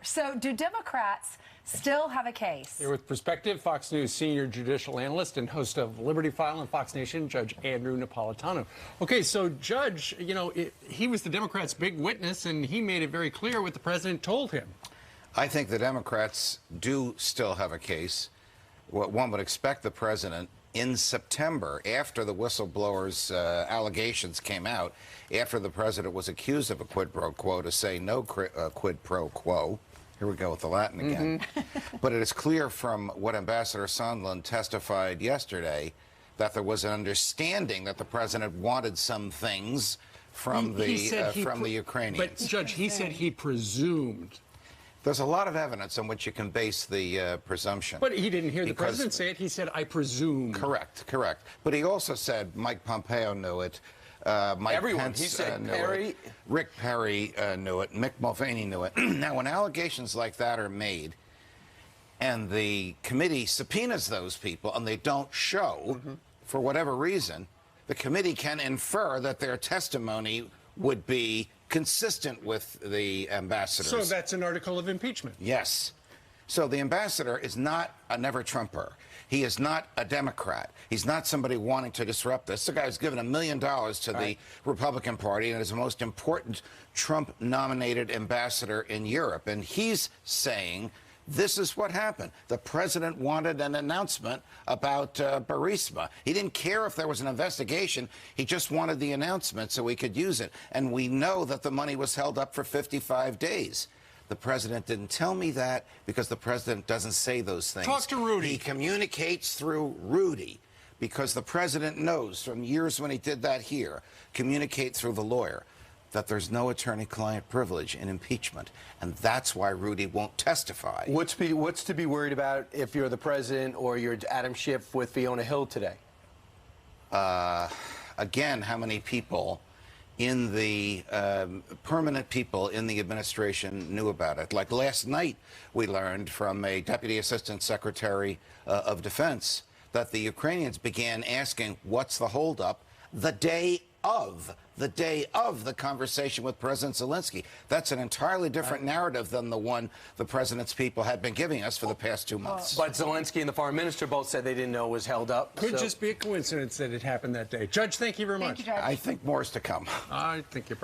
So do Democrats still have a case? Here with Perspective, Fox News senior judicial analyst and host of Liberty File and Fox Nation, Judge Andrew Napolitano. Okay, so Judge, you know, he was the Democrats' big witness, and he made it very clear what the president told him. I think the Democrats do still have a case. What one would expect the president in September, after the whistleblowers' allegations came out, after the president was accused of a quid pro quo, to say no quid pro quo. Here we go with the Latin again. But it is clear from what Ambassador Sondland testified yesterday that there was an understanding that the president wanted some things from the Ukrainians. But Judge, he said he presumed. There's a lot of evidence on which you can base the presumption. But he didn't hear the president say it. He said, I presume. Correct. But he also said Mike Pompeo knew it. Mike Pence he said knew Perry. it. Rick Perry knew it. Mick Mulvaney knew it. Now, when allegations like that are made and the committee subpoenas those people and they don't show, for whatever reason, the committee can infer that their testimony would be consistent with the ambassadors. So that's an article of impeachment. Yes. So the ambassador is not a never-Trumper. He is not a Democrat. He's not somebody wanting to disrupt this. The guy who's given $1 million to the Republican Party and is the most important Trump-nominated ambassador in Europe. And he's saying, this is what happened. The president wanted an announcement about Burisma. He didn't care if there was an investigation. He just wanted the announcement so he could use it. And we know that the money was held up for 55 days. The president didn't tell me that because the president doesn't say those things. Talk to Rudy. He communicates through Rudy because the president knows from years when he did that here, communicate through the lawyer, that there's no attorney-client privilege in impeachment, and that's why Rudy won't testify. What's to be worried about if you're the president or you're Adam Schiff with Fiona Hill today? Again, how many people in the permanent people in the administration knew about it? Like last night, we learned from a Deputy Assistant Secretary of Defense that the Ukrainians began asking, what's the holdup, the day of the conversation with President Zelensky. That's an entirely different narrative than the one the president's people had been giving us for the past 2 months. But Zelensky and the foreign minister both said they didn't know it was held up. Could just be a coincidence that it happened that day. Judge, thank you very much. Thank you, Judge. I think more is to come. I think you're